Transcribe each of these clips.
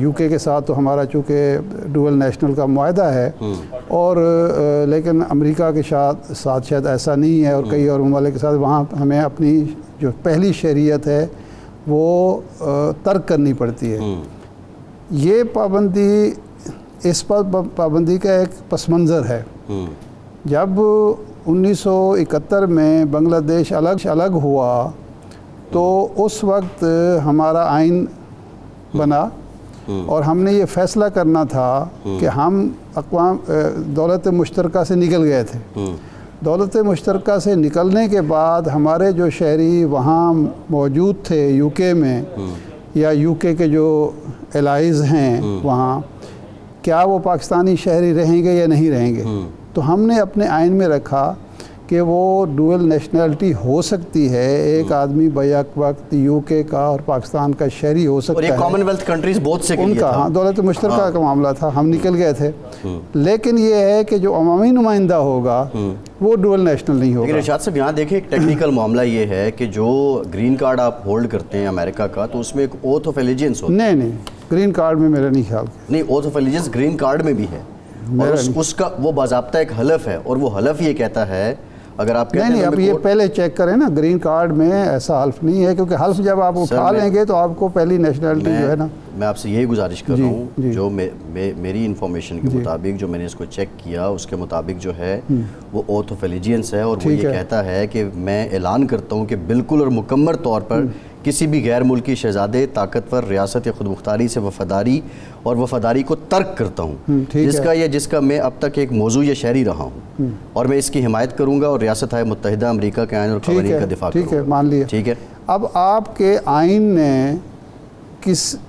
You کے ساتھ تو ہمارا چونکہ ڈوئل نیشنل کا معاہدہ ہے اور لیکن امریکہ کے ساتھ شاید ایسا نہیں ہے اور کئی اور ممالک کے ساتھ وہاں ہمیں اپنی جو پہلی شہریت ہے وہ ترک کرنی پڑتی ہے. یہ پابندی اس پر پابندی کا ایک پس منظر ہے. جب 1971 میں بنگلہ دیش الگ ہوا تو اس وقت ہمارا آئین بنا اور ہم نے یہ فیصلہ کرنا تھا کہ ہم دولت مشترکہ سے نکل گئے تھے. دولت مشترکہ سے نکلنے کے بعد ہمارے جو شہری وہاں موجود تھے یو کے میں یا یو کے جو الائز ہیں وہاں، کیا وہ پاکستانی شہری رہیں گے یا نہیں رہیں گے. تو ہم نے اپنے آئین میں رکھا کہ وہ ڈوئل نیشنلٹی ہو سکتی ہے، ایک آدمی بیک وقت یو کے کا اور پاکستان کا شہری ہو سکتا ہے. اور یہ کامن ویلتھ کنٹریز بہت سے ان کا ہاں دولت مشترکہ کا معاملہ تھا، ہم نکل گئے تھے. لیکن یہ ہے کہ جو عوامی نمائندہ ہوگا وہ ڈوئل نیشنل نہیں ہوگا. لیکن ارشاد صاحب یہاں دیکھیں ایک ٹیکنیکل معاملہ یہ ہے کہ جو گرین کارڈ آپ ہولڈ کرتے ہیں امریکہ کا تو اس میں ایک اوتھ آف ایلیجنس ہوتا ہے. نہیں گرین کارڈ میں میرا نہیں خیال. نہیں، oath of allegiance green card میں بھی ہے اور اس کا وہ باضابطہ ایک حلف ہے اور وہ حلف یہ کہتا ہے اگر آپ کہتے ہیں نہیں اب یہ پہلے چیک کریں نا، گرین کارڈ میں ایسا حلف نہیں ہے کیونکہ حلف جب آپ اٹھا لیں گے تو آپ کو پہلی نیشنلٹی جو ہے نا. میں آپ سے یہی گزارش کر رہا ہوں، جو میری انفارمیشن کے مطابق جو میں نے اس کو چیک کیا اس کے مطابق جو ہے وہ اوتھ آف ایلیجنس ہے اور وہ یہ کہتا ہے کہ میں اعلان کرتا ہوں کہ بالکل اور مکمل طور پر کسی بھی غیر ملکی شہزادے طاقتور ریاست یا خود مختاری سے وفاداری کو ترک کرتا ہوں جس کا میں اب تک ایک موضوع یا شہری رہا ہوں اور میں اس کی حمایت کروں گا اور ریاست متحدہ امریکہ کے آئین اور قوانین کا دفاع کروں گا. ٹھیک ہے، مان لیا. ٹھیک ہے. اب آپ کے آئین نے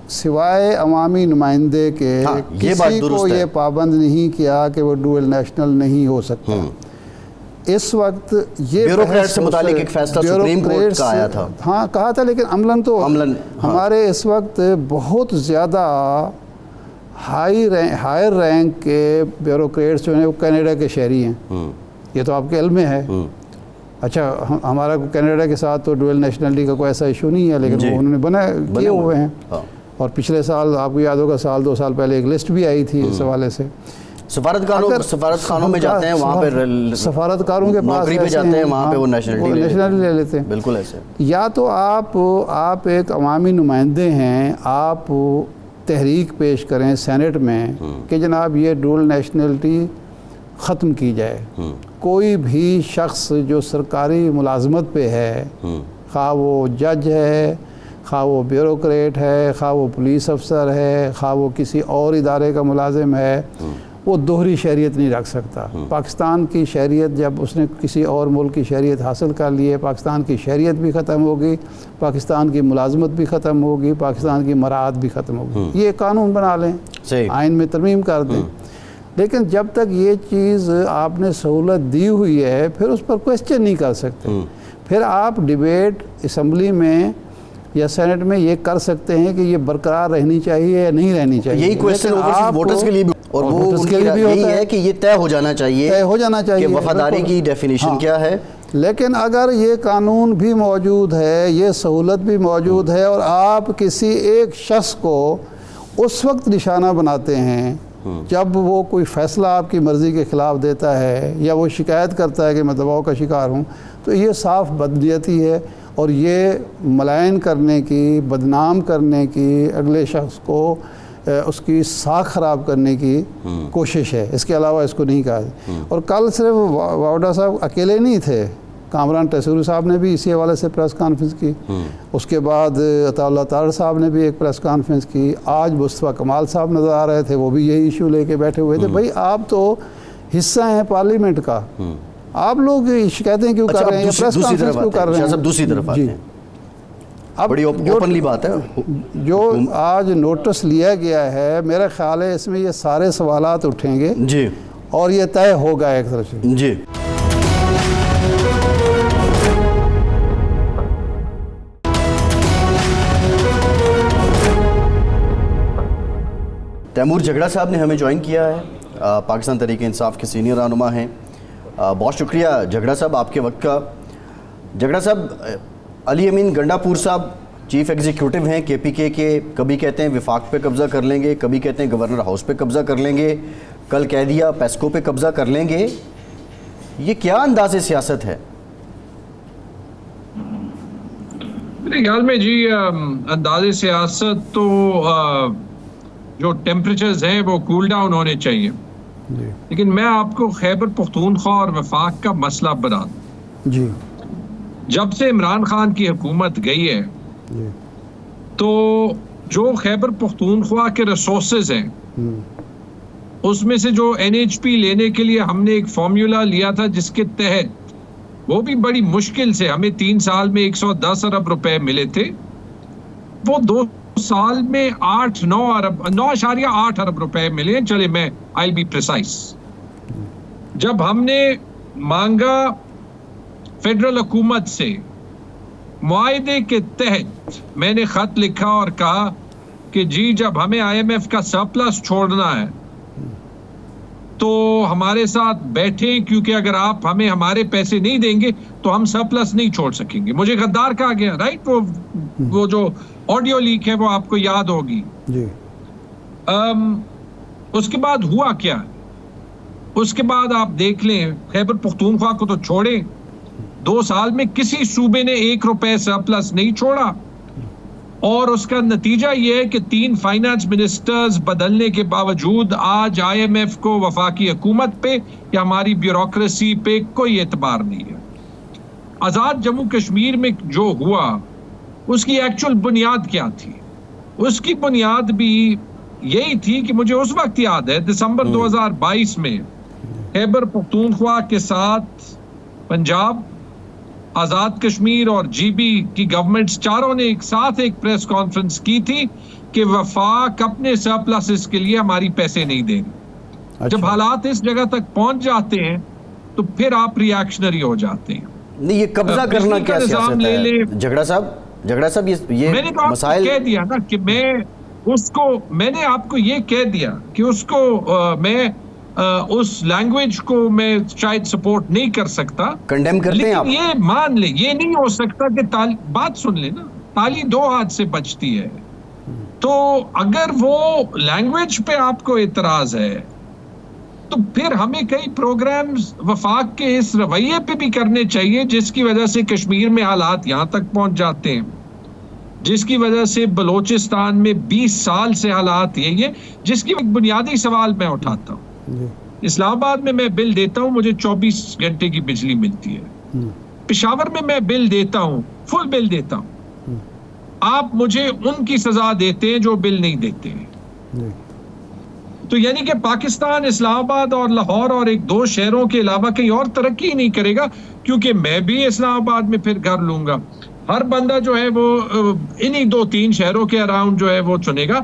سوائے عوامی نمائندے کے کسی کو یہ پابند نہیں کیا کہ وہ ڈوئل نیشنل نہیں ہو سکتا. اس وقت یہ بیوروکریٹ سے متعلق ایک فیصلہ سپریم کورٹ کا آیا تھا. ہاں کہا تھا، لیکن عملاً تو ہمارے اس وقت بہت زیادہ ہائر رینک کے بیوروکریٹس جو ہیں وہ کینیڈا کے شہری ہیں. یہ تو آپ کے علم میں ہے. اچھا ہمارا کینیڈا کے ساتھ تو ڈوئل نیشنلٹی کا کوئی ایسا ایشو نہیں ہے، لیکن وہ انہوں نے کیے ہوئے ہیں. اور پچھلے سال آپ کو یاد ہوگا سال 2 سال پہلے ایک لسٹ بھی آئی تھی اس حوالے سے. سفارت خانوں میں جاتے ہیں وہاں پہ سفارتکاروں کے پاس نوکری پہ جاتے ہیں وہاں پہ وہ نیشنلٹی لے لیتے ہیں. بالکل ایسے. یا تو آپ ایک عوامی نمائندے ہیں، آپ تحریک پیش کریں سینٹ میں کہ جناب یہ ڈوئل نیشنلٹی ختم کی جائے. کوئی بھی شخص جو سرکاری ملازمت پہ ہے، خواہ وہ جج ہے، خواہ وہ بیوروکریٹ ہے، خواہ وہ پولیس افسر ہے، خواہ وہ کسی اور ادارے کا ملازم ہے، وہ دوہری شہریت نہیں رکھ سکتا. پاکستان کی شہریت جب اس نے کسی اور ملک کی شہریت حاصل کر لی ہے، پاکستان کی شہریت بھی ختم ہوگی، پاکستان کی ملازمت بھی ختم ہوگی، پاکستان کی مراعات بھی ختم ہوگی. یہ قانون بنا لیں، آئین میں ترمیم کر دیں. لیکن جب تک یہ چیز آپ نے سہولت دی ہوئی ہے پھر اس پر کویسچن نہیں کر سکتے. پھر آپ ڈیبیٹ اسمبلی میں یا سینٹ میں یہ کر سکتے ہیں کہ یہ برقرار رہنی چاہیے یا نہیں رہنی چاہیے. یہی کویسچن ووٹرز کے لیے بھی اور وہ ان کے لیے بھی یہی ہے کہ یہ طے ہو جانا چاہیے کہ وفاداری کی ڈیفینیشن کیا ہے. لیکن اگر یہ قانون بھی موجود ہے، یہ سہولت بھی موجود ہے اور آپ کسی ایک شخص کو اس وقت نشانہ بناتے ہیں جب وہ کوئی فیصلہ آپ کی مرضی کے خلاف دیتا ہے یا وہ شکایت کرتا ہے کہ میں دباؤ کا شکار ہوں، تو یہ صاف بدنیتی ہے اور یہ ملائن کرنے کی، بدنام کرنے کی، اگلے شخص کو اس کی ساکھ خراب کرنے کی کوشش ہے. اس کے علاوہ اس کو نہیں کہا. اور کل صرف واوڈا صاحب اکیلے نہیں تھے، کامران ٹیسوری صاحب نے بھی اسی حوالے سے پریس کانفرنس کی. اس کے بعد عطا اللہ طاہر صاحب نے بھی ایک پریس کانفرنس کی. آج مصطفیٰ کمال صاحب نظر آ رہے تھے، وہ بھی یہی ایشو لے کے بیٹھے ہوئے تھے. بھائی آپ تو حصہ ہیں پارلیمنٹ کا، آپ لوگ شکایتیں کیوں کر رہے ہیں، پریس کانفرنس کیوں کر رہے ہیں؟ دوسری طرف آتے ہیں، بڑی اوپنلی بات ہے. جو آج نوٹس لیا گیا ہے، میرا خیال ہے اس میں یہ سارے سوالات اٹھیں گے جی اور یہ طے ہوگا ایک طرف سے. جی تیمور جھگڑا صاحب نے ہمیں جوائن کیا ہے، پاکستان تحریک انصاف کے سینئر رہنما ہیں. بہت شکریہ جھگڑا صاحب آپ کے وقت کا. جھگڑا صاحب، علی امین گنڈا پور صاحب چیف ایگزیکیوٹیو ہیں کے پی کے کبھی کہتے ہیں وفاق پہ قبضہ کر لیں گے, کبھی کہتے ہیں گورنر ہاؤس پہ قبضہ کر لیں گے, کل کہہ دیا پیسکو پہ قبضہ کر لیں گے. یہ کیا انداز سیاست ہے؟ میرے خیال میں جی انداز سیاست تو جو ٹیمپریچرز ہیں وہ کول ڈاؤن ہونے چاہیے, لیکن میں آپ کو خیبر پختونخوا اور وفاق کا مسئلہ بتا دوں. جی جب سے عمران خان کی حکومت گئی ہے تو جو خیبر پختونخوا کے ریسورسز ہیں اس میں سے جو NHP لینے کے لیے ہم نے ایک فارمولا لیا تھا جس کے تحت وہ بھی بڑی مشکل سے ہمیں 3 سال میں 110 ارب روپے ملے تھے, وہ 2 سال میں 9.8 ارب روپے ملے. چلے میں I'll be precise. جب ہم نے مانگا فیڈرل حکومت سے معاہدے کے تحت, میں نے خط لکھا اور کہا کہ جی جب ہمیں IMF کا سرپلس چھوڑنا ہے تو ہمارے ساتھ بیٹھیں, کیونکہ اگر آپ ہمیں ہمارے پیسے نہیں دیں گے تو ہم سرپلس نہیں چھوڑ سکیں گے. مجھے غدار کہا گیا, رائٹ, وہ جو آڈیو لیک ہے وہ آپ کو یاد ہوگی. جی اس کے بعد ہوا کیا؟ اس کے بعد آپ دیکھ لیں خیبر پختونخوا کو تو چھوڑیں, 2 سال میں کسی صوبے نے 1 روپے سرپلس نہیں چھوڑا, اور اس کا نتیجہ یہ ہے کہ 3 فائنانس منسٹرز بدلنے کے باوجود آج IMF کو وفاقی حکومت پہ یا ہماری بیوروکریسی پہ کوئی اعتبار نہیں ہے. آزاد جموں کشمیر میں جو ہوا اس کی ایکچوئل بنیاد کیا تھی؟ اس کی بنیاد بھی یہی تھی کہ مجھے اس وقت یاد ہے دسمبر 2022 میں خیبر پختونخوا کے ساتھ پنجاب, آزاد کشمیر اور GB کی گورنمنٹس چاروں نے ایک ساتھ ایک پریس کانفرنس کی تھی کہ وفاق اپنے سرپلسز کے لیے ہماری پیسے نہیں دیں گے. جب حالات اس جگہ تک پہنچ جاتے ہیں تو پھر آپ ری ایکشنری ہو جاتے ہیں. نہیں, یہ قبضہ کرنا کیا سیاست ہے جھگڑا صاحب؟ یہ میں نے تو آپ کو کہہ دیا نا کہ میں نے آپ کو یہ کہہ دیا کہ اس کو میں اس لینگویج کو میں شاید سپورٹ نہیں کر سکتا, کنڈیم کرتے ہیں آپ. لیکن یہ مان لے, یہ نہیں ہو سکتا کہ بات سن لے نا, تالی 2 ہاتھ سے بچتی ہے. تو اگر وہ لینگویج پہ آپ کو اعتراض ہے تو پھر ہمیں کئی پروگرامز وفاق کے اس رویے پہ بھی کرنے چاہیے جس کی وجہ سے کشمیر میں حالات یہاں تک پہنچ جاتے ہیں, جس کی وجہ سے بلوچستان میں 20 سال سے حالات یہی ہے, جس کی ایک بنیادی سوال میں اٹھاتا ہوں. اسلام آباد میں بل دیتا ہوں, مجھے 24 گھنٹے کی بجلی ملتی ہے. پشاور میں بل دیتا ہوں, فل بل دیتا ہوں. آپ مجھے ان کی سزا دیتے ہیں جو بل نہیں دیتے ہیں. تو یعنی کہ پاکستان اسلام آباد اور لاہور اور 1-2 شہروں کے علاوہ کہیں اور ترقی نہیں کرے گا, کیونکہ میں بھی اسلام آباد میں پھر گھر لوں گا. ہر بندہ جو ہے وہ انہی 2-3 شہروں کے اراؤنڈ جو ہے وہ چنے گا.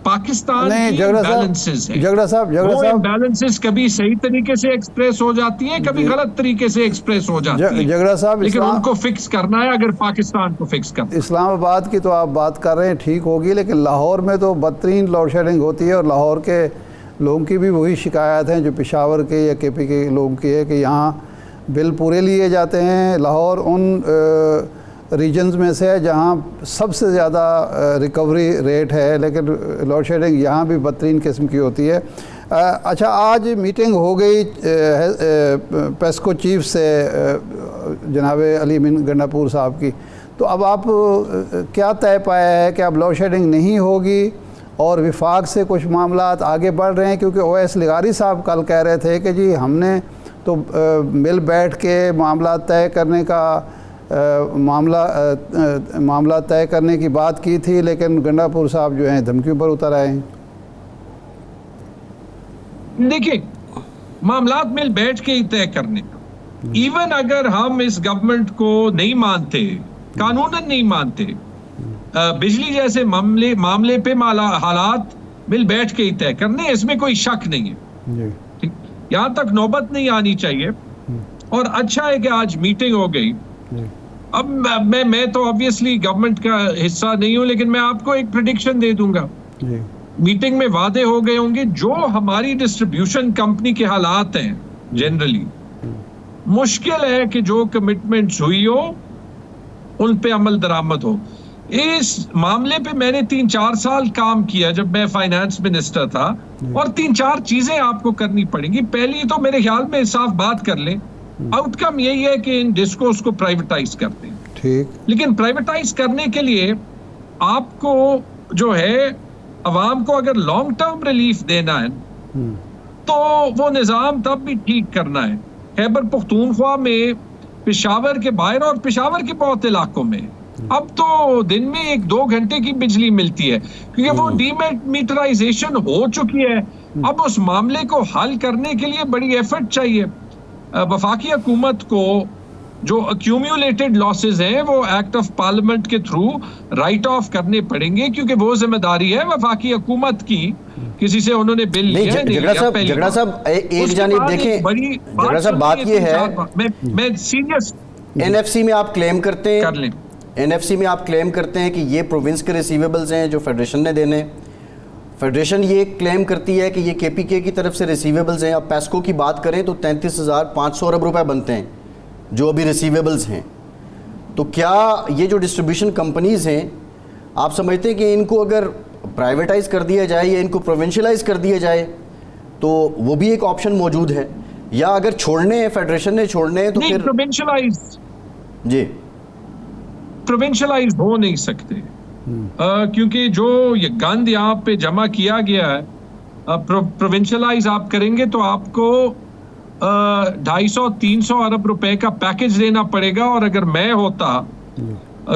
پاکستان کی بیلنسز ہیں, وہ بیلنسز کبھی صحیح طریقے سے ایکسپریس ہو جاتی ہیں, کبھی غلط طریقے سے ایکسپریس ہو جاتی ہیں, لیکن ان کو فکس کرنا ہے اگر پاکستان کو فکس کرنا ہے. اسلام آباد کی تو آپ بات کر رہے ہیں ٹھیک ہوگی, لیکن لاہور میں تو بدترین لوڈ شیڈنگ ہوتی ہے, اور لاہور کے لوگوں کی بھی وہی شکایت ہیں جو پشاور کے یا KP کے لوگوں کی ہے کہ یہاں بل پورے لیے جاتے ہیں. لاہور ان ریجنز میں سے ہے جہاں سب سے زیادہ ریکوری ریٹ ہے, لیکن لوڈ شیڈنگ یہاں بھی بدترین قسم کی ہوتی ہے. اچھا, آج میٹنگ ہو گئی پیسکو چیف سے جناب علی امین گنڈاپور صاحب کی, تو اب آپ کیا طے پایا ہے کہ اب لوڈ شیڈنگ نہیں ہوگی اور وفاق سے کچھ معاملات آگے بڑھ رہے ہیں؟ کیونکہ OS لغاری صاحب کل کہہ رہے تھے کہ جی ہم نے تو مل بیٹھ کے معاملات طے کرنے کا معاملہ طے کرنے کی بات کی تھی, لیکن گنڈاپور صاحب جو ہیں دھمکیوں پر اتر آئے ہیں. دیکھیں, معاملات مل بیٹھ کے ہی طے کرنے کا, ایون اگر ہم اس گورنمنٹ کو نہیں مانتے, قانوناً نہیں مانتے, بجلی جیسے معاملے پہ حالات مل بیٹھ کے ہی طے کرنے, اس میں کوئی شک نہیں ہے. یہاں تک نوبت نہیں آنی چاہیے, اور اچھا ہے کہ آج میٹنگ ہو گئی. اب میں تو obviously گورنمنٹ کا حصہ نہیں ہوں, لیکن میں آپ کو ایک پریڈکشن دے دوں گا. میٹنگ میں وعدے ہو گئے ہوں گے, جو ہماری ڈسٹریبیوشن کمپنی کے حالات ہیں جنرلی مشکل ہے کہ جو کمٹمنٹس ہوئی ہو ان پہ عمل درآمد ہو. اس معاملے پہ میں نے 3-4 سال کام کیا جب میں فائنانس منسٹر تھا, اور 3-4 چیزیں آپ کو کرنی پڑیں گی. پہلی تو میرے خیال میں صاف بات کر لیں, آؤٹ کم یہی ہے کہ ان ڈسکوز کو پرائیویٹائز کر دیں. ٹھیک, لیکن پرائیویٹائز کرنے کے لیے آپ کو جو ہے عوام کو اگر لانگ ٹرم ریلیف دینا ہے تو وہ نظام تب بھی ٹھیک کرنا ہے. خیبر پختونخوا میں, پشاور کے باہر اور پشاور کے بہت علاقوں میں اب تو دن میں 1-2 گھنٹے کی بجلی ملتی ہے, کیونکہ وہ ڈی میٹرائزیشن ہو چکی ہے. اب اس معاملے کو حل کرنے کے لیے بڑی ایفرٹ چاہیے. وفاقی حکومت کو جو ایکیومولیٹڈ لاسز ہیں وہ ایکٹ آف پارلیمنٹ کے تھرو رائٹ آف کرنے پڑیں گے, کیونکہ وہ ذمہ داری ہے وفاقی حکومت کی. کسی سے انہوں نے بل لیا ہے, جھگڑا صاحب ایک جانب دیکھیں, جھگڑا صاحب بات یہ ہے, میں سیریس این ایف سی میں آپ کلیم کرتے ہیں, کر لیں, این ایف سی میں آپ کلیم کرتے ہیں کہ یہ پروونس کے ریسیویبلز ہیں جو فیڈریشن نے دینے. فیڈریشن یہ کلیم کرتی ہے کہ یہ کے پی کے کی طرف سے ریسیویبلز ہیں. اب پیسکو کی بات کریں تو 33,500 ارب روپے بنتے ہیں جو ابھی ریسیویبلز ہیں. تو کیا یہ جو ڈسٹریبیوشن کمپنیز ہیں, آپ سمجھتے ہیں کہ ان کو اگر پرائیویٹائز کر دیا جائے یا ان کو پروونشلائز کر دیا جائے تو وہ بھی ایک آپشن موجود ہے, یا اگر چھوڑنے ہیں, فیڈریشن نے چھوڑنے ہیں تو پھر جی پروونشلائز ہو نہیں سکتے, کیونکہ جو یہ گند یہاں پہ جمع کیا گیا ہے, پروونشلائز آپ کریں گے تو آپ کو 250-300 ارب روپے کا پیکج دینا پڑے گا. اور اگر میں ہوتا,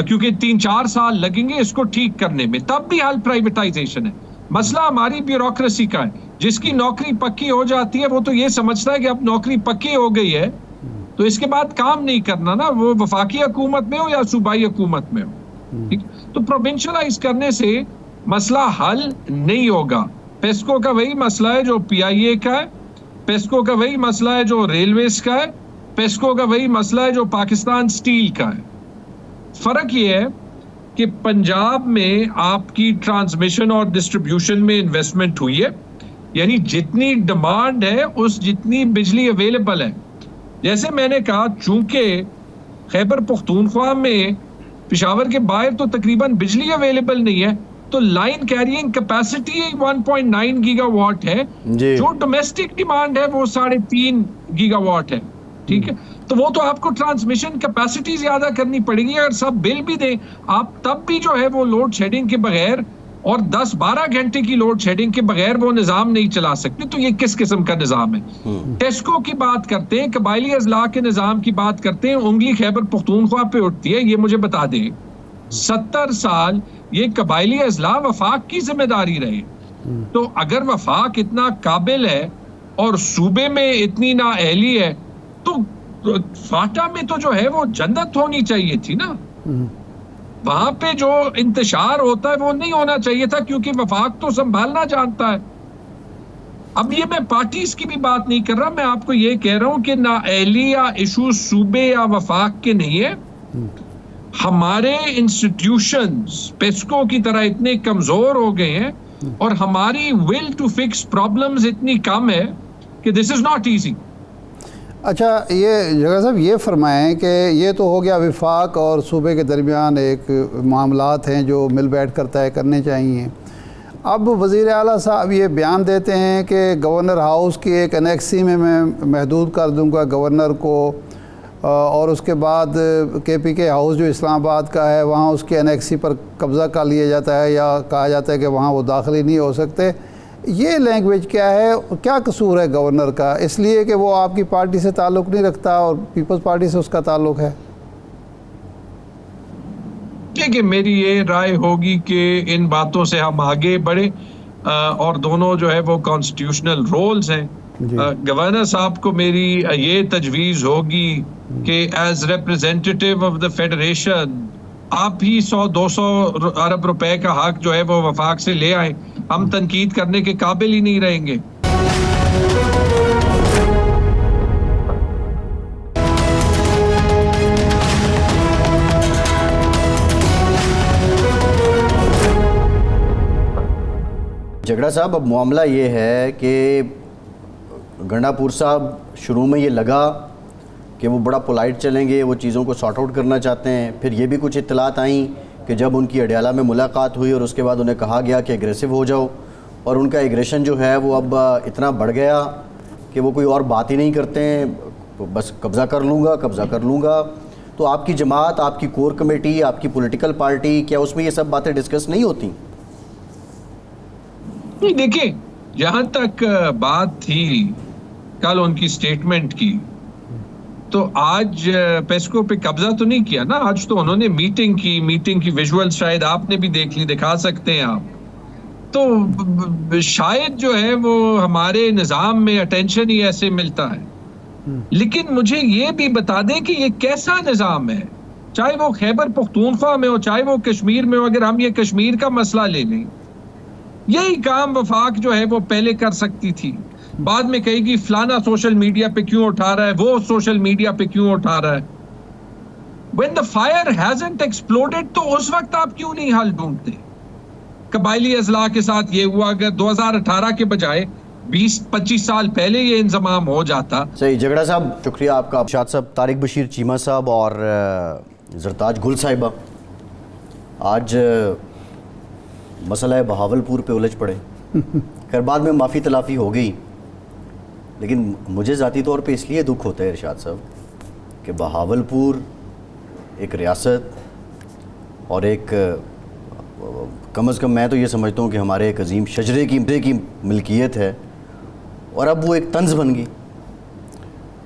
کیونکہ 3-4 سال لگیں گے اس کو ٹھیک کرنے میں, تب بھی حل پرائیویٹائزیشن ہے. مسئلہ ہماری بیوروکریسی کا ہے. جس کی نوکری پکی ہو جاتی ہے وہ تو یہ سمجھتا ہے کہ اب نوکری پکی ہو گئی ہے تو اس کے بعد کام نہیں کرنا نا, وہ وفاقی حکومت میں ہو یا صوبائی حکومت میں ہو. تو پروونشلائز کرنے سے مسئلہ حل نہیں ہوگا. پیسکو کا وہی مسئلہ ہے جو پی آئی اے کا ہے, پیسکو کا وہی مسئلہ ہے جو ریلویز کا ہے, پیسکو کا وہی مسئلہ ہے جو پاکستان سٹیل کا ہے. فرق یہ ہے کہ پنجاب میں آپ کی ٹرانسمیشن اور ڈسٹریبیوشن میں انویسٹمنٹ ہوئی ہے, یعنی جتنی ڈیمانڈ ہے اس جتنی بجلی اویلیبل ہے. جیسے میں نے کہا, چونکہ خیبر پختونخوا میں پشاور کے باہر تو تقریباً بجلی اویلیبل نہیں ہے, تو line carrying capacity 1.9 gigawatt ہے, جو ڈومیسٹک ڈیمانڈ ہے وہ 3.5 گیگا واٹ ہے. ٹھیک ہے, تو وہ تو آپ کو ٹرانسمیشن کیپیسٹی زیادہ کرنی پڑے گی. اگر سب بل بھی دیں آپ, تب بھی جو ہے وہ لوڈ شیڈنگ کے بغیر اور 10-12 گھنٹے کی لوڈ شیڈنگ کے بغیر وہ نظام نہیں چلا سکتے. تو یہ کس قسم کا نظام ہے؟ ٹیسکو کی بات کرتے ہیں, قبائلی اضلاع کے نظام کی بات کرتے ہیں, انگلی خیبر پختونخوا پہ اٹھتی ہے. یہ مجھے بتا دیں, 70 سال یہ قبائلی اضلاع وفاق کی ذمہ داری رہے. تو اگر وفاق اتنا قابل ہے اور صوبے میں اتنی نااہلی ہے تو فاٹا میں تو جو ہے وہ جنت ہونی چاہیے تھی نا. وہاں پہ جو انتشار ہوتا ہے وہ نہیں ہونا چاہیے تھا, کیونکہ وفاق تو سنبھالنا جانتا ہے. اب یہ میں پارٹیز کی بھی بات نہیں کر رہا, میں آپ کو یہ کہہ رہا ہوں کہ نااہلی یا ایشو صوبے یا وفاق کے نہیں ہے. ہمارے انسٹیٹیوشنز پیسکو کی طرح اتنے کمزور ہو گئے ہیں اور ہماری ول ٹو فکس پرابلمز اتنی کم ہے کہ دس از ناٹ ایزی. اچھا, یہ جگہ صاحب یہ فرمائیں کہ یہ تو ہو گیا وفاق اور صوبے کے درمیان ایک معاملات ہیں جو مل بیٹھ کر طے کرنے چاہیے. اب وزیر اعلیٰ صاحب یہ بیان دیتے ہیں کہ گورنر ہاؤس کی ایک انیکسی میں محدود کر دوں گا گورنر کو, اور اس کے بعد کے پی کے ہاؤس جو اسلام آباد کا ہے وہاں اس کی انیکسی پر قبضہ کر لیا جاتا ہے, یا کہا جاتا ہے کہ وہاں وہ داخل ہی نہیں ہو سکتے. یہ لینگویج کیا ہے, کیا قصور ہے گورنر کا؟ اس لیے کہ وہ آپ کی پارٹی سے تعلق نہیں رکھتا اور پیپلز پارٹی سے اس کا تعلق ہے. کہ میری یہ رائے ہوگی کہ ان باتوں سے ہم آگے بڑھیں, اور دونوں جو ہے وہ کانسٹیٹیوشنل رولز ہیں. گورنر صاحب کو میری یہ تجویز ہوگی کہ ایز ریپرزینٹیٹیو آف دا فیڈریشن آپ ہی 100-200 ارب روپے کا حق جو ہے وہ وفاق سے لے آئیں. ہم تنقید کرنے کے قابل ہی نہیں رہیں گے. جھگڑا صاحب, اب معاملہ یہ ہے کہ گنڈاپور صاحب شروع میں یہ لگا کہ وہ بڑا پولائٹ چلیں گے, وہ چیزوں کو سارٹ آؤٹ کرنا چاہتے ہیں. پھر یہ بھی کچھ اطلاعات آئیں کہ جب ان کی اڈیالہ میں ملاقات ہوئی اور اس کے بعد انہیں کہا گیا کہ اگریسو ہو جاؤ، اور ان کا ایگریشن جو ہے وہ اب اتنا بڑھ گیا کہ وہ کوئی اور بات ہی نہیں کرتے ہیں، بس قبضہ کر لوں گا. تو آپ کی جماعت، آپ کی کور کمیٹی، آپ کی پولیٹیکل پارٹی، کیا اس میں یہ سب باتیں ڈسکس نہیں ہوتی؟ دیکھیں، جہاں تک بات تھی کل ان کی سٹیٹمنٹ کی، تو آج پیسکو پہ قبضہ تو نہیں کیا نا. آج تو انہوں نے میٹنگ کی ویژول شاید آپ نے بھی دیکھ لی، دکھا سکتے ہیں آپ. تو شاید جو ہے وہ ہمارے نظام میں اٹینشن ہی ایسے ملتا ہے. لیکن مجھے یہ بھی بتا دیں کہ یہ کیسا نظام ہے، چاہے وہ خیبر پختونخوا میں ہو، چاہے وہ کشمیر میں ہو. اگر ہم یہ کشمیر کا مسئلہ لے لیں، یہی کام وفاق جو ہے وہ پہلے کر سکتی تھی. بعد میں کہے گی فلانا سوشل میڈیا پہ کیوں اٹھا رہا ہے، وہ سوشل میڈیا پہ کیوں اٹھا رہا ہے. when the fire hasn't exploded تو اس وقت آپ کیوں نہیں حل ڈھونڈتے؟ قبائلی اضلاع کے ساتھ یہ ہوا، اگر 2018 کے بجائے 20-25 سال پہلے یہ انضمام ہو جاتا. صحیح. جھگڑا صاحب شکریہ آپ کا. ارشاد صاحب، طارق بشیر چیمہ صاحب اور زرتاج گل صاحبہ آج مسئلہ بہاولپور پہ الجھ پڑے. خیر بعد میں معافی تلافی ہو گئی، لیکن مجھے ذاتی طور پہ اس لیے دکھ ہوتا ہے ارشاد صاحب کہ بہاولپور ایک ریاست اور ایک کم از کم میں تو یہ سمجھتا ہوں کہ ہمارے ایک عظیم شجرے کی ملکیت ہے، اور اب وہ ایک طنز بن گئی.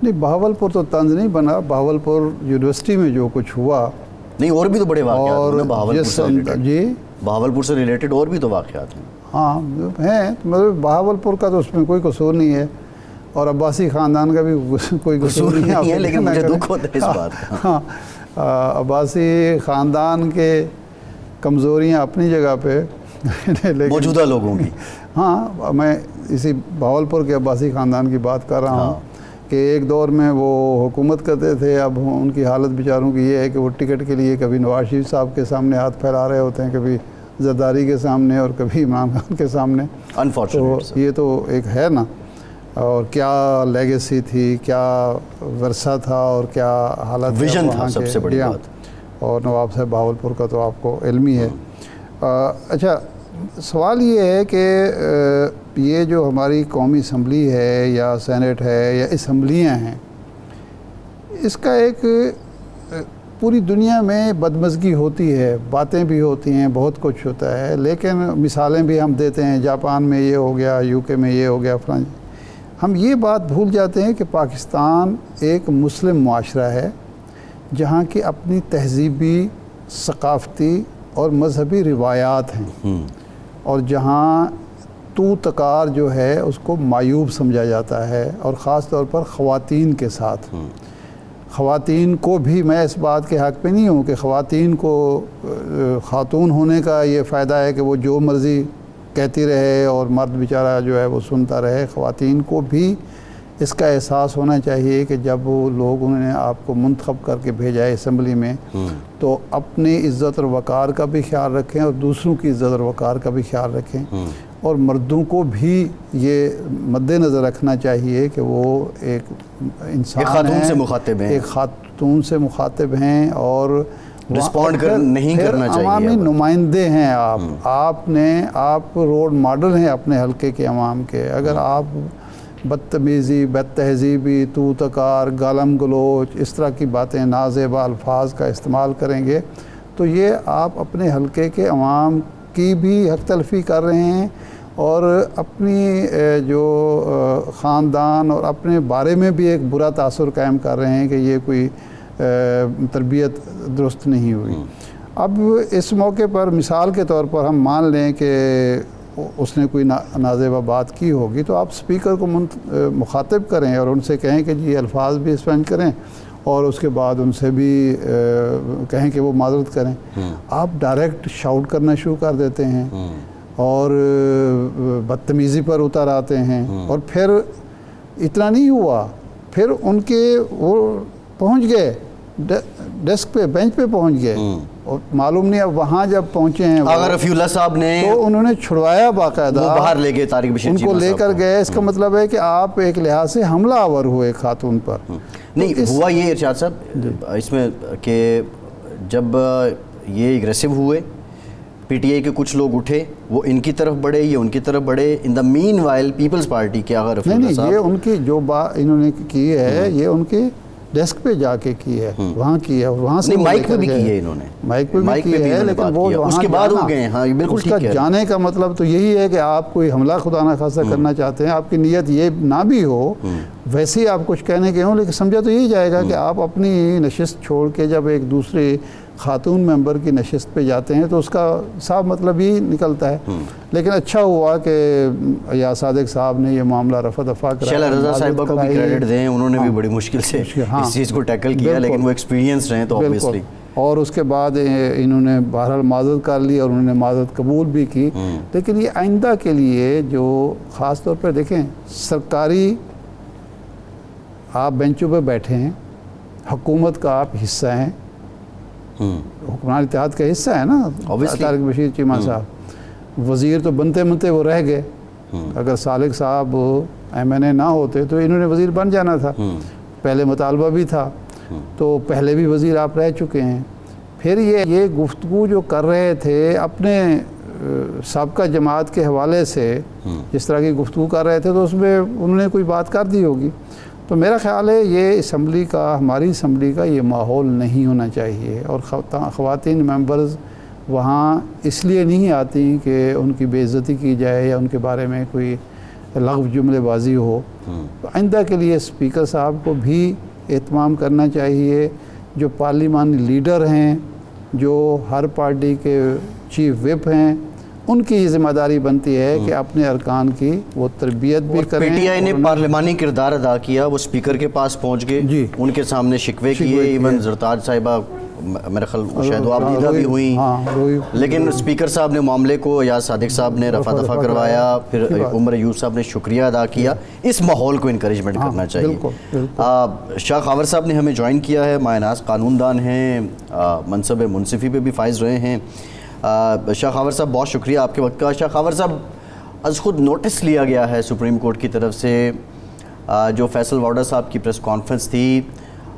نہیں، بہاولپور تو طنز نہیں بنا. بہاولپور یونیورسٹی میں جو کچھ ہوا، نہیں اور بھی تو بڑے واقعات ہیں بہاولپور سے ریلیٹڈ اور بھی تو واقعات ہیں. ہاں ہیں، مطلب بہاولپور کا تو اس میں کوئی قصور نہیں ہے، اور عباسی خاندان کا بھی کوئی قصور نہیں ہے، لیکن مجھے دکھ ہوتا ہے اس بات کا. ہاں، عباسی خاندان کے کمزوریاں اپنی جگہ پہ موجودہ لوگوں کی. ہاں، میں اسی بہاولپور کے عباسی خاندان کی بات کر رہا ہوں کہ ایک دور میں وہ حکومت کرتے تھے. اب ان کی حالت بیچاروں کی یہ ہے کہ وہ ٹکٹ کے لیے کبھی نواز شریف صاحب کے سامنے ہاتھ پھیلا رہے ہوتے ہیں، کبھی زرداری کے سامنے اور کبھی عمران خان کے سامنے. تو یہ تو ایک ہے نا. اور کیا لیگیسی تھی، کیا ورثہ تھا، اور کیا حالت ویژن تھا سب سے بڑی بات. اور نواب صاحب بہاولپور کا تو آپ کو علم ہی ہے. اچھا، سوال یہ ہے کہ یہ جو ہماری قومی اسمبلی ہے یا سینٹ ہے یا اسمبلیاں ہیں، اس کا ایک پوری دنیا میں بدمزگی ہوتی ہے، باتیں بھی ہوتی ہیں، بہت کچھ ہوتا ہے، لیکن مثالیں بھی ہم دیتے ہیں، جاپان میں یہ ہو گیا، یو کے میں یہ ہو گیا، فلان. ہم یہ بات بھول جاتے ہیں کہ پاکستان ایک مسلم معاشرہ ہے جہاں کی اپنی تہذیبی، ثقافتی اور مذہبی روایات ہیں، اور جہاں تو تکار جو ہے اس کو معیوب سمجھا جاتا ہے، اور خاص طور پر خواتین کے ساتھ. خواتین کو بھی، میں اس بات کے حق پہ نہیں ہوں کہ خواتین کو خاتون ہونے کا یہ فائدہ ہے کہ وہ جو مرضی کہتی رہے اور مرد بیچارہ جو ہے وہ سنتا رہے. خواتین کو بھی اس کا احساس ہونا چاہیے کہ جب وہ لوگ انہوں نے آپ کو منتخب کر کے بھیجا ہے اسمبلی میں، تو اپنی عزت اور وقار کا بھی خیال رکھیں اور دوسروں کی عزت اور وقار کا بھی خیال رکھیں. اور مردوں کو بھی یہ مد نظر رکھنا چاہیے کہ وہ ایک انسان ہیں، ایک خاتون سے مخاطب ہیں، اور رسپونڈ نہیں کرنا چاہیے. عوامی نمائندے ہیں آپ رول ماڈل ہیں اپنے حلقے کے عوام کے. اگر آپ بدتمیزی، بد تہذیبی، تو تکار، گالم گلوچ، اس طرح کی باتیں، نازیبا الفاظ کا استعمال کریں گے تو یہ آپ اپنے حلقے کے عوام کی بھی حق تلفی کر رہے ہیں، اور اپنی جو خاندان اور اپنے بارے میں بھی ایک برا تاثر قائم کر رہے ہیں کہ یہ کوئی تربیت درست نہیں ہوئی. اب اس موقع پر مثال کے طور پر ہم مان لیں کہ اس نے کوئی نازیبا بات کی ہوگی، تو آپ سپیکر کو مخاطب کریں اور ان سے کہیں کہ جی الفاظ بھی اسپینڈ کریں، اور اس کے بعد ان سے بھی کہیں کہ وہ معذرت کریں. آپ ڈائریکٹ شاؤٹ کرنا شروع کر دیتے ہیں اور بدتمیزی پر اتر آتے ہیں. اور پھر اتنا نہیں ہوا، پھر ان کے وہ پہنچ گئے ڈیسک پہ، بینچ پہ پہنچ گئے، اور معلوم نہیں اب وہاں جب پہنچے ہیں اگر رفیع اللہ صاحب نے تو انہوں نے چھڑوایا باقاعدہ، وہ باہر لے گئے طارق بشیر ان کو لے کر گئے. اس کا مطلب ہے کہ آپ ایک لحاظ سے حملہ آور ہوئے خاتون پر. نہیں ہوا یہ ارشاد صاحب اس میں کہ جب یہ اگریسو ہوئے, پی ٹی آئی کے کچھ لوگ اٹھے, وہ ان کی طرف بڑھے, یہ ان کی طرف بڑھے. ان دا مین وائل پیپلز پارٹی کے آغا رفیع اللہ صاحب, یہ ان کی جو بات انہوں نے کی ہے یہ ان کے ڈیسک پہ جا کے کی ہے, وہاں کی ہے, اور وہاں سے مائک پہ بھی کی ہے انہوں نے, مائک پہ بھی کی ہے, لیکن وہ اس کے بعد ہو گئے. ہاں بالکل اس کا جانے کا مطلب تو یہی ہے کہ آپ کوئی حملہ خدا نہ خاصہ کرنا چاہتے ہیں, آپ کی نیت یہ نہ بھی ہو, ویسے ہی آپ کچھ کہنے کے ہوں, لیکن سمجھا تو یہی جائے گا کہ آپ اپنی نشست چھوڑ کے جب ایک دوسرے خاتون ممبر کی نشست پہ جاتے ہیں تو اس کا صاف مطلب ہی نکلتا ہے. لیکن اچھا ہوا کہ یا صادق صاحب نے یہ معاملہ رفع دفع کرا. شیلا رضا صاحبہ کو بھی کریڈٹ دیں, انہوں نے بھی بڑی مشکل سے اس چیز کو ٹیکل کیا, لیکن وہ ایکسپیرینس رہے تو obviously. اور اس کے بعد انہوں نے بہرحال معذرت کر لی اور انہوں نے معذرت قبول بھی کی. لیکن یہ آئندہ کے لیے جو خاص طور پر دیکھیں, سرکاری آپ بینچوں پہ بیٹھے ہیں, حکومت کا آپ حصہ ہیں, حکمران اتحاد کا حصہ ہے نا طارق بشیر چیمہ صاحب, وزیر تو بنتے بنتے وہ رہ گئے. اگر صالح صاحب ایم این اے نہ ہوتے تو انہوں نے وزیر بن جانا تھا, پہلے مطالبہ بھی تھا, تو پہلے بھی وزیر آپ رہ چکے ہیں. پھر یہ گفتگو جو کر رہے تھے اپنے سابقہ جماعت کے حوالے سے, جس طرح کی گفتگو کر رہے تھے, تو اس میں انہوں نے کوئی بات کر دی ہوگی. تو میرا خیال ہے یہ اسمبلی کا, ہماری اسمبلی کا یہ ماحول نہیں ہونا چاہیے. اور خواتین ممبرز وہاں اس لیے نہیں آتی کہ ان کی بے عزتی کی جائے یا ان کے بارے میں کوئی لغو جملے بازی ہو. آئندہ کے لیے اسپیکر صاحب کو بھی اہتمام کرنا چاہیے. جو پارلیمانی لیڈر ہیں, جو ہر پارٹی کے چیف وپ ہیں, ان کی یہ ذمہ داری بنتی ہے کہ اپنے ارکان کی وہ تربیت بھی کریں. پی ٹی آئی نے پارلیمانی کردار ادا کیا, وہ اسپیکر کے پاس پہنچ گئے, ان کے سامنے شکوے کیے, ایون زرتاج صاحبہ میرے خیال شاید وہ آبدیدہ بھی ہوئیں, لیکن اسپیکر صاحب نے معاملے کو, یا صادق صاحب نے رفع دفع کروایا, پھر عمر ایوب صاحب نے شکریہ ادا کیا. اس ماحول کو انکریجمنٹ کرنا چاہیے. شاہ خاور صاحب نے ہمیں جوائن کیا ہے, ماہ ناز قانون دان ہیں, منصب منصفی پہ بھی فائز رہے ہیں. شاہ خاور صاحب بہت شکریہ آپ کے وقت کا. شاہ خاور صاحب, از خود نوٹس لیا گیا ہے سپریم کورٹ کی طرف سے, جو فیصل واؤڈر صاحب کی پریس کانفرنس تھی,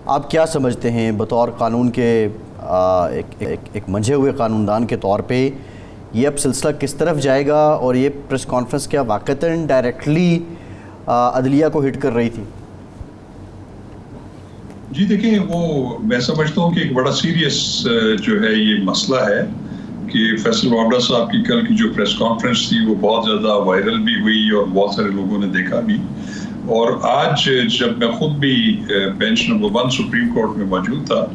آپ کیا سمجھتے ہیں بطور قانون کے ایک منجھے ہوئے قانون دان کے طور پہ, یہ اب سلسلہ کس طرف جائے گا, اور یہ پریس کانفرنس کیا واقعتاً ڈائریکٹلی عدلیہ کو ہٹ کر رہی تھی؟ جی دیکھیں, وہ میں سمجھتا ہوں کہ ایک بڑا سیریس جو ہے یہ مسئلہ ہے کہ فیصل واؤڈر صاحب کی کل کی جو پریس کانفرنس تھی وہ بہت زیادہ وائرل بھی ہوئی اور بہت سارے لوگوں نے دیکھا بھی. اور آج جب میں خود بھی بینچ نمبر 1 سپریم کورٹ میں موجود تھا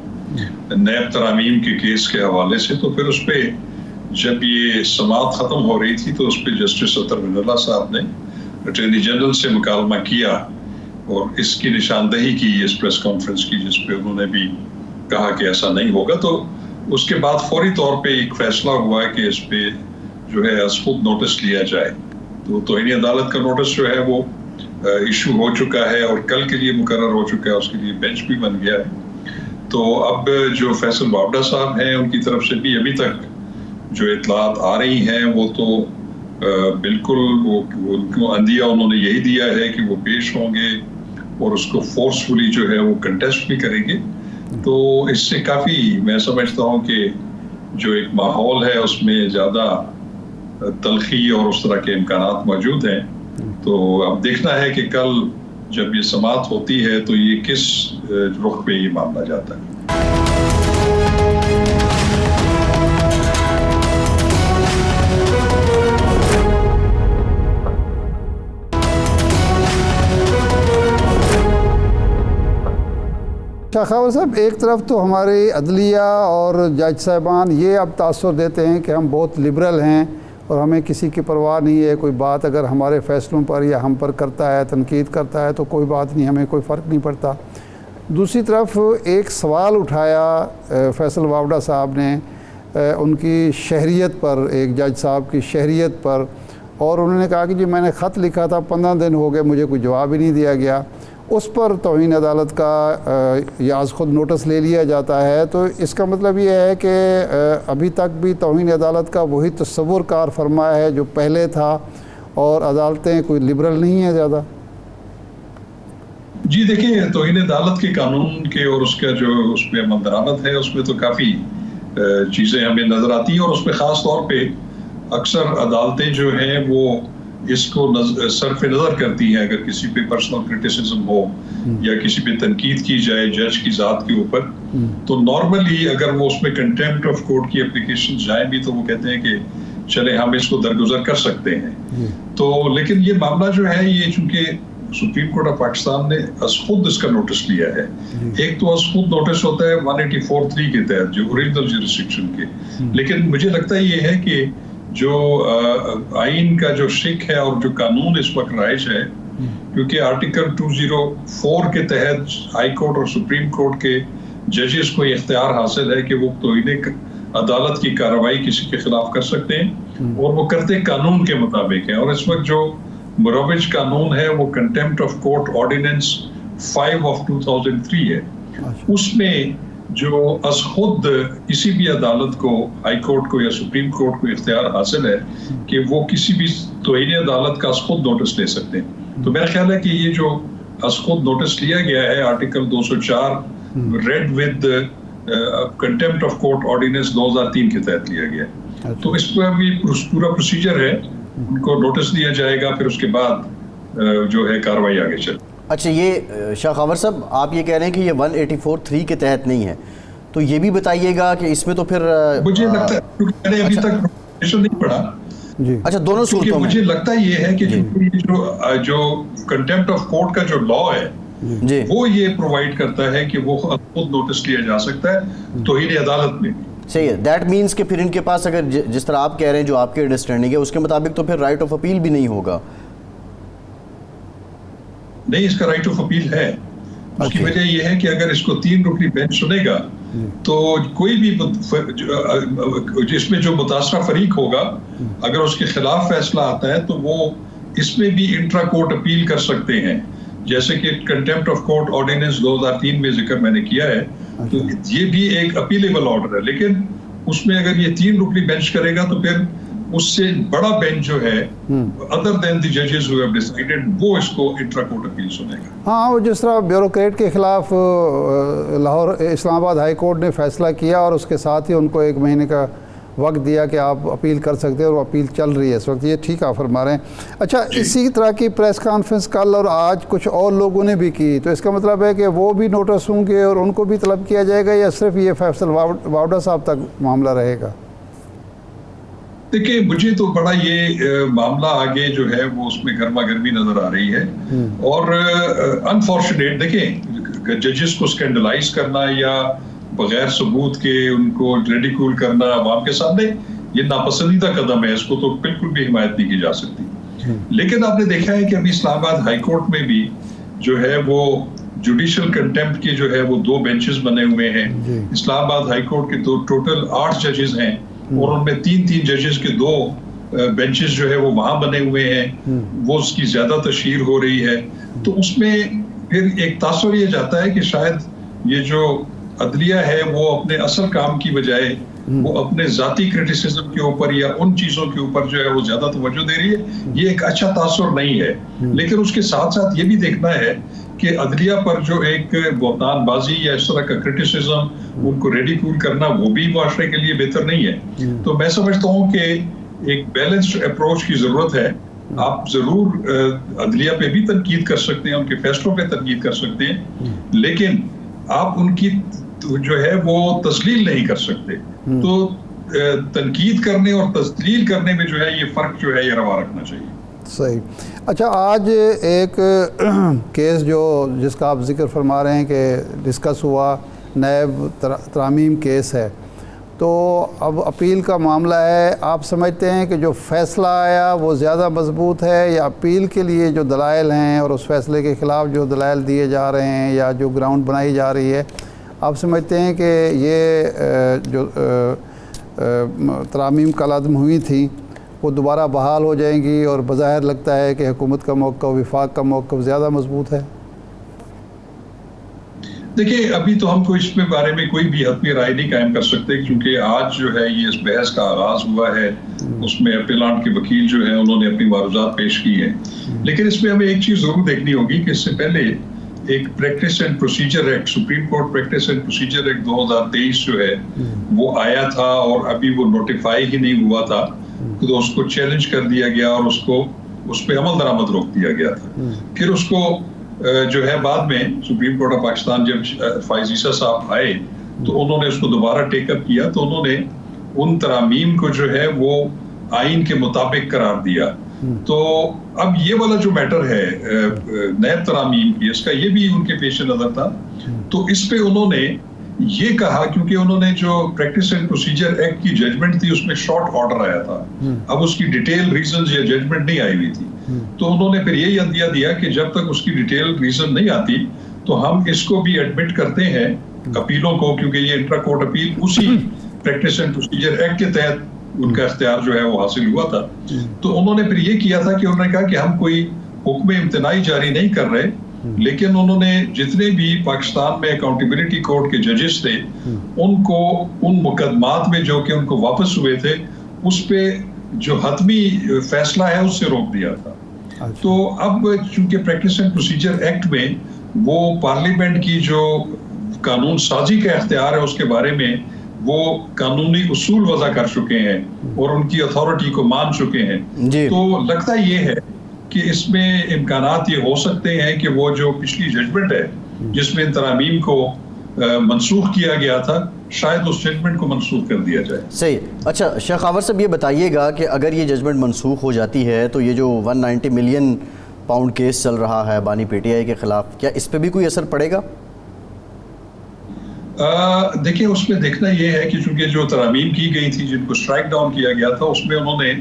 نیب ترامیم کے کیس کے حوالے سے, تو پھر اس پہ جب یہ سماعت ختم ہو رہی تھی تو اس پہ جسٹس اطہر بن اللہ صاحب نے اٹارنی جنرل سے مکالمہ کیا اور اس کی نشاندہی کی اس پریس کانفرنس کی, جس پہ انہوں نے بھی کہا کہ ایسا نہیں ہوگا. تو اس کے بعد فوری طور پہ ایک فیصلہ ہوا کہ اس پہ جو ہے از خود نوٹس لیا جائے. تو توہین عدالت کا نوٹس جو ہے وہ ایشو ہو چکا ہے اور کل کے لیے مقرر ہو چکا ہے, اس کے لیے بینچ بھی بن گیا ہے. تو اب جو فیصل واؤڈر صاحب ہیں ان کی طرف سے بھی ابھی تک جو اطلاعات آ رہی ہیں وہ تو بالکل ان کو اندیا انہوں نے یہی دیا ہے کہ وہ پیش ہوں گے اور اس کو فورسفلی جو ہے وہ کنٹیسٹ بھی کریں گے. تو اس سے کافی میں سمجھتا ہوں کہ جو ایک ماحول ہے اس میں زیادہ تلخی اور اس طرح کے امکانات موجود ہیں. تو اب دیکھنا ہے کہ کل جب یہ سماعت ہوتی ہے تو یہ کس رخ پہ یہ معاملہ جاتا ہے. شاہ خاور صاحب, ایک طرف تو ہماری عدلیہ اور جج صاحبان یہ اب تاثر دیتے ہیں کہ ہم بہت لبرل ہیں اور ہمیں کسی کی پرواہ نہیں ہے, کوئی بات اگر ہمارے فیصلوں پر یا ہم پر کرتا ہے, تنقید کرتا ہے, تو کوئی بات نہیں, ہمیں کوئی فرق نہیں پڑتا. دوسری طرف ایک سوال اٹھایا فیصل واؤڈر صاحب نے ان کی شہریت پر, ایک جج صاحب کی شہریت پر, اور انہوں نے کہا کہ جی میں نے خط لکھا تھا, 15 دن ہو گئے, مجھے کوئی جواب ہی نہیں دیا گیا. اس پر توہین عدالت کا یا از خود نوٹس لے لیا جاتا ہے. تو اس کا مطلب یہ ہے کہ ابھی تک بھی توہین عدالت کا وہی تصور کار فرما ہے جو پہلے تھا, اور عدالتیں کوئی لبرل نہیں ہیں زیادہ. جی دیکھیں, توہین عدالت کے قانون کے اور اس کا جو اس پہ عمل درآمد ہے اس میں تو کافی چیزیں ہمیں نظر آتی ہیں, اور اس میں خاص طور پہ اکثر عدالتیں جو ہیں وہ اس کو صرف نظر کرتی ہیں. اگر کسی پہ پرسنل کرٹیسزم ہو یا کسی پہ تنقید کی جائے جج کی ذات کے اوپر, تو نارملی اگر وہ اس میں کنٹیمپٹ آف کورٹ کی اپلیکیشن جائیں بھی تو وہ کہتے ہیں کہ چلے ہم اس کو درگزر کر سکتے ہیں. تو لیکن یہ معاملہ جو ہے یہ چونکہ سپریم کورٹ آف پاکستان نے از خود اس کا نوٹس لیا ہے. ایک تو از خود نوٹس ہوتا ہے 184(3) کے تحت جو اوریجنل جیورسڈکشن کے, لیکن مجھے لگتا یہ ہے کہ جو آئین کا جو شک ہے اور جو قانون اس وقت رائج ہے, کیونکہ آرٹیکل 204 کے تحت ہائی کورٹ اور سپریم کورٹ کے ججز کو یہ اختیار حاصل ہے کہ وہ توہین عدالت کی کارروائی کسی کے خلاف کر سکتے ہیں, اور وہ کرتے قانون کے مطابق ہیں. اور اس وقت جو مروج قانون ہے وہ کنٹیمپٹ آف کورٹ آرڈیننس 5/2003 ہے. اس میں جو از خود کسی بھی عدالت کو, ہائی کورٹ کو یا سپریم کورٹ کو اختیار حاصل ہے کہ وہ کسی بھی توہین عدالت کا از خود نوٹس لے سکتے ہیں. تو میرا خیال ہے کہ یہ جو از خود نوٹس لیا گیا ہے article 204 read with contempt of court ordinance 2003 کے تحت لیا گیا ہے. تو اس پہ بھی پورا پروسیجر ہے, ان کو نوٹس دیا جائے گا, پھر اس کے بعد جو ہے کارروائی آگے چلے. اچھا, یہ شاہ خاور صاحب آپ یہ کہہ رہے ہیں کہ یہ 184(3) کے تحت نہیں ہے, تو یہ بھی بتائیے گا کہ اس میں تو پھر مجھے لگتا ہے کیونکہ میں نے ابھی تک پروفیشن نہیں پڑھا. اچھا, دونوں صورتوں میں مجھے لگتا یہ ہے کہ جو کنٹیمپٹ آف کورٹ کا جو لا ہے وہ یہ پرووائڈ کرتا ہے کہ وہ خود نوٹس لیا جا سکتا ہے توہین عدالت میں. صحیح ہے. دیٹ مینس کہ پھر ان کے پاس اگر جس طرح آپ کہہ رہے ہیں جو آپ کی انڈرسٹینڈنگ ہے اس کے مطابق تو پھر رائٹ آف اپیل بھی نہیں ہوگا. نہیں, اس کا رائٹ آف اپیل ہے. اس کی وجہ یہ ہے کہ اگر اس کو 3 رکنی بینچ سنے گا تو کوئی بھی جس میں جو متاثرہ فریق ہوگا اگر اس کے خلاف فیصلہ آتا ہے تو وہ اس میں بھی انٹرا کورٹ اپیل کر سکتے ہیں, جیسے کہ کنٹیمپٹ آف کورٹ آرڈیننس 2003 میں ذکر میں نے کیا ہے. تو یہ بھی ایک اپیلیبل آرڈر ہے, لیکن اس میں اگر یہ 3 رکنی بینچ کرے گا تو پھر اس سے بڑا بینچ جو ہے ادر دین دی ججز ہو ہیو ڈیسائیڈڈ وہ اس کو انٹرا کورٹ اپیل سنے گا. ہاں, وہ جس طرح بیوروکریٹ کے خلاف لاہور اسلام آباد ہائی کورٹ نے فیصلہ کیا اور اس کے ساتھ ہی ان کو 1 مہینے کا وقت دیا کہ آپ اپیل کر سکتے ہیں, اور وہ اپیل چل رہی ہے اس وقت. یہ ٹھیک آپ فرما رہے ہیں. اچھا, اسی طرح کی پریس کانفرنس کل اور آج کچھ اور لوگوں نے بھی کی, تو اس کا مطلب ہے کہ وہ بھی نوٹس ہوں گے اور ان کو بھی طلب کیا جائے گا, یا صرف یہ فیصل واوڈا صاحب تک معاملہ رہے گا؟ دیکھیں, مجھے تو بڑا یہ معاملہ آگے جو ہے وہ اس میں گرما گرمی نظر آ رہی ہے, اور انفارچونیٹ دیکھیں ججز کو اسکینڈلائز کرنا یا بغیر ثبوت کے ان کو ریڈیکول کرنا عوام کے سامنے یہ ناپسندیدہ قدم ہے, اس کو تو بالکل بھی حمایت نہیں کی جا سکتی. لیکن آپ نے دیکھا ہے کہ ابھی اسلام آباد ہائی کورٹ میں بھی جو ہے وہ جوڈیشل کنٹیمپٹ کے جو ہے وہ 2 بینچز بنے ہوئے ہیں. اسلام آباد ہائی کورٹ کے ٹوٹل 8 ججز ہیں, اور ان میں 3 ججز کے 2 بینچز جو ہے وہ وہاں بنے ہوئے ہیں, وہ اس کی زیادہ تشہیر ہو رہی ہے. تو اس میں پھر ایک تاثر یہ جاتا ہے کہ شاید یہ جو عدلیہ ہے وہ اپنے اصل کام کی بجائے وہ اپنے ذاتی کرٹیسزم کے اوپر یا ان چیزوں کے اوپر جو ہے وہ زیادہ توجہ دے رہی ہے. یہ ایک اچھا تاثر نہیں ہے, لیکن اس کے ساتھ ساتھ یہ بھی دیکھنا ہے کہ عدلیہ پر جو ایک بہتان بازی یا اس طرح کا کرٹیسزم ان کو ریڈیکول کرنا وہ بھی معاشرے کے لیے بہتر نہیں ہے. تو میں سمجھتا ہوں کہ ایک بیلنسڈ اپروچ کی ضرورت ہے. آپ ضرور عدلیہ پہ بھی تنقید کر سکتے ہیں, ان کے فیصلوں پہ تنقید کر سکتے ہیں, لیکن آپ ان کی جو ہے وہ تسلیل نہیں کر سکتے. تو تنقید کرنے اور تسلیل کرنے میں جو ہے یہ فرق جو ہے یہ روا رکھنا چاہیے. صحیح. اچھا, آج ایک کیس جس کا آپ ذکر فرما رہے ہیں کہ ڈسکس ہوا, نیب ترامیم کیس ہے, تو اب اپیل کا معاملہ ہے. آپ سمجھتے ہیں کہ جو فیصلہ آیا وہ زیادہ مضبوط ہے, یا اپیل کے لیے جو دلائل ہیں اور اس فیصلے کے خلاف جو دلائل دیے جا رہے ہیں یا جو گراؤنڈ بنائی جا رہی ہے, آپ سمجھتے ہیں کہ یہ جو ترامیم کل عدم ہوئی تھیں وہ دوبارہ بحال ہو جائیں گی, اور بظاہر لگتا ہے کہ حکومت کا موقف, وفاق کا موقف زیادہ مضبوط ہے؟ دیکھیں, ابھی تو ہم کو اس میں بارے میں کوئی بھی حتمی رائے نہیں قائم کر سکتے, کیونکہ آج جو ہے یہ اس بحث کا آغاز ہوا ہے. اس میں اپیلانٹ کے وکیل جو ہیں انہوں نے اپنی معروضات پیش کی ہیں, لیکن اس میں ہمیں ایک چیز ضرور دیکھنی ہوگی کہ اس سے پہلے ایک practice and procedure act, supreme court practice and procedure act 2023 جو ہے وہ آیا تھا اور ابھی وہ نوٹیفائی ہی نہیں ہوا تھا، تو اس کو چیلنج کر دیا گیا اور اس پہ عمل درآمد روک دیا گیا تھا۔ پھر اس کو جو ہے بعد میں سپریم کورٹ آف پاکستان جب فائز عیسیٰ صاحب آئے تو انہوں نے اس کو دوبارہ ٹیک اپ کیا، تو انہوں نے ان ترامیم کو جو ہے وہ آئین کے مطابق قرار دیا۔ تو اب یہ والا جو میٹر ہے نیب ترامیم کی، اس کا یہ بھی ان کے پیش نظر تھا، تو اس پہ انہوں نے یہ کہا، کیونکہ انہوں نے جو پریکٹس اینڈ پروسیجر ایکٹ کی ججمنٹ تھی اس میں شارٹ آرڈر آیا تھا، اب اس کی ڈیٹیل ریزنز یا ججمنٹ نہیں آئی ہوئی تھی، تو انہوں نے پھر یہ عندیہ دیا کہ جب تک اس کی ڈیٹیل ریزن نہیں آتی تو ہم اس کو بھی ایڈمٹ کرتے ہیں اپیلوں کو، کیونکہ یہ انٹرا کورٹ اپیل اسی پریکٹس اینڈ پروسیجر ایکٹ کے تحت ان کا اختیار جو ہے وہ حاصل ہوا تھا۔ تو انہوں نے پھر یہ کیا تھا کہ انہوں نے کہا کہ ہم کوئی حکم امتناعی جاری نہیں کر رہے، لیکن انہوں نے جتنے بھی پاکستان میں اکاؤنٹیبلٹی کورٹ کے ججز تھے ان کو ان مقدمات میں جو کہ ان کو واپس ہوئے تھے اس پہ جو حتمی فیصلہ ہے اس سے روک دیا تھا۔ تو اب چونکہ پریکٹس اینڈ پروسیجر ایکٹ میں وہ پارلیمنٹ کی جو قانون سازی کا اختیار ہے اس کے بارے میں وہ قانونی اصول وضع کر چکے ہیں اور ان کی اتھارٹی کو مان چکے ہیں، تو لگتا یہ ہے کہ اس میں امکانات یہ ہو سکتے ہیں کہ وہ جو پچھلی ججمنٹ ہے جس میں ترامیم کو منسوخ کیا گیا تھا، شاید اس ججمنٹ کو منسوخ کر دیا جائے۔ صحیح۔ اچھا شیخ خاور صاحب یہ بتائیے گا کہ اگر یہ ججمنٹ منسوخ ہو جاتی ہے تو یہ جو 190 ملین پاؤنڈ کیس چل رہا ہے بانی پی ٹی آئی کے خلاف، کیا اس پہ بھی کوئی اثر پڑے گا؟ دیکھیں اس میں دیکھنا یہ ہے کہ چونکہ جو ترامیم کی گئی تھی جن کو اسٹرائک ڈاؤن کیا گیا تھا اس میں انہوں نے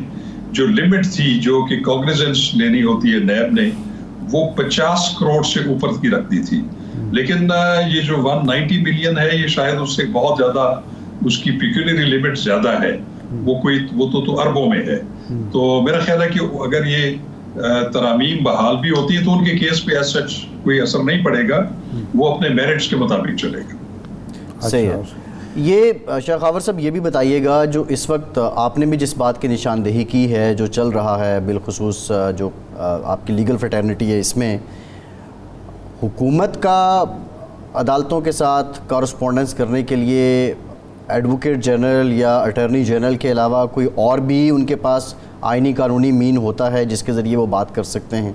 جو لمٹ تھی جو کہ کاگنیزنس لینی ہوتی ہے نیب نے، وہ 50 کروڑ سے اوپر کی رکھ دی تھی، لیکن یہ جو 190 ملین ہے یہ شاید اس سے بہت زیادہ اس کی پیکولری لمٹ زیادہ ہے، وہ تو اربوں میں ہے۔ تو میرا خیال ہے کہ اگر یہ ترامیم بحال بھی ہوتی ہے تو ان کے کیس پہ ایز سچ کوئی اثر نہیں پڑے گا، وہ اپنے میرٹس کے مطابق چلے گا۔ صحیح ہے۔ یہ شیخ خاور صاحب یہ بھی بتائیے گا، جو اس وقت آپ نے بھی جس بات کی نشاندہی کی ہے جو چل رہا ہے بالخصوص جو آپ کی لیگل فریٹرنٹی ہے، اس میں حکومت کا عدالتوں کے ساتھ کورسپونڈنس کرنے کے لیے ایڈوکیٹ جنرل یا اٹارنی جنرل کے علاوہ کوئی اور بھی ان کے پاس آئینی قانونی مین ہوتا ہے جس کے ذریعے وہ بات کر سکتے ہیں؟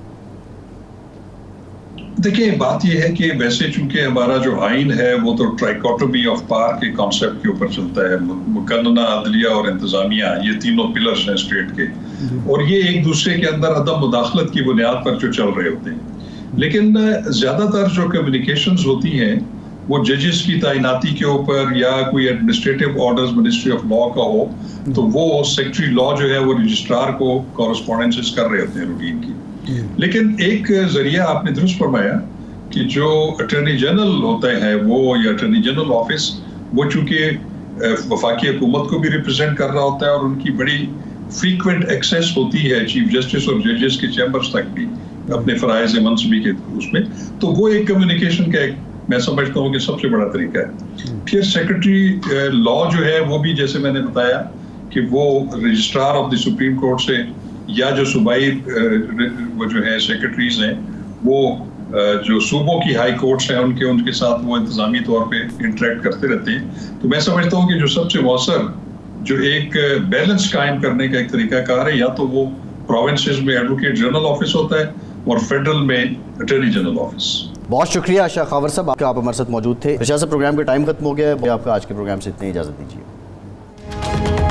دیکھیں بات یہ ہے کہ ویسے چونکہ ہمارا جو آئین ہے وہ تو ٹرائیکوٹومی آف پاور کے کانسیپٹ کے اوپر چلتا ہے، مقننہ، عدلیہ اور انتظامیہ، یہ تینوں پلرز ہیں اسٹیٹ کے، اور یہ ایک دوسرے کے اندر عدم مداخلت کی بنیاد پر جو چل رہے ہوتے ہیں، لیکن زیادہ تر جو کمیونیکیشنز ہوتی ہیں وہ ججز کی تعیناتی کے اوپر یا کوئی administrative orders ministry of law کا ہو تو وہ سیکرٹری لاء جو ہے وہ رجسٹرار کو کورسپونڈنسز کر رہے ہوتے ہیں روٹین کی۔ لیکن ایک ذریعہ آپ نے درست فرمایا کہ جو اٹارنی جنرل ہوتا ہے وہ یا اٹارنی جنرل آفس، وہ چونکہ وفاقی حکومت کو بھی ریپرزینٹ کر رہا ہوتا ہے اور ان کی بڑی فریکوینٹ ایکسیس ہوتی ہے چیف جسٹس اور ججز کے چیمبرز تک بھی اپنے فرائض منصبی کے اس میں، تو وہ ایک کمیونیکیشن کا ایک میں سمجھتا ہوں کہ سب سے بڑا طریقہ ہے۔ پھر سیکرٹری لاء جو ہے وہ بھی جیسے میں نے بتایا کہ وہ registrar of the supreme court سے یا جو صوبائی وہ جو ہے سیکرٹریز ہیں وہ جو صوبوں کی ہائی کورٹس ہیں ان کے ساتھ وہ انتظامی طور پہ انٹریکٹ کرتے رہتے ہیں۔ تو میں سمجھتا ہوں کہ جو سب سے مؤثر جو ایک بیلنس قائم کرنے کا ایک طریقہ کار ہے، یا تو وہ پروونسز میں ایڈوکیٹ جنرل آفس ہوتا ہے اور فیڈرل میں اٹارنی جنرل آفس۔ بہت شکریہ شیخ خاور صاحب، آپ ہمارے ساتھ موجود تھے۔ ارشاد صاحب پروگرام کا ٹائم ختم ہو گیا ہے، آپ کا آج کے پروگرام سے اتنی اجازت دیجیے۔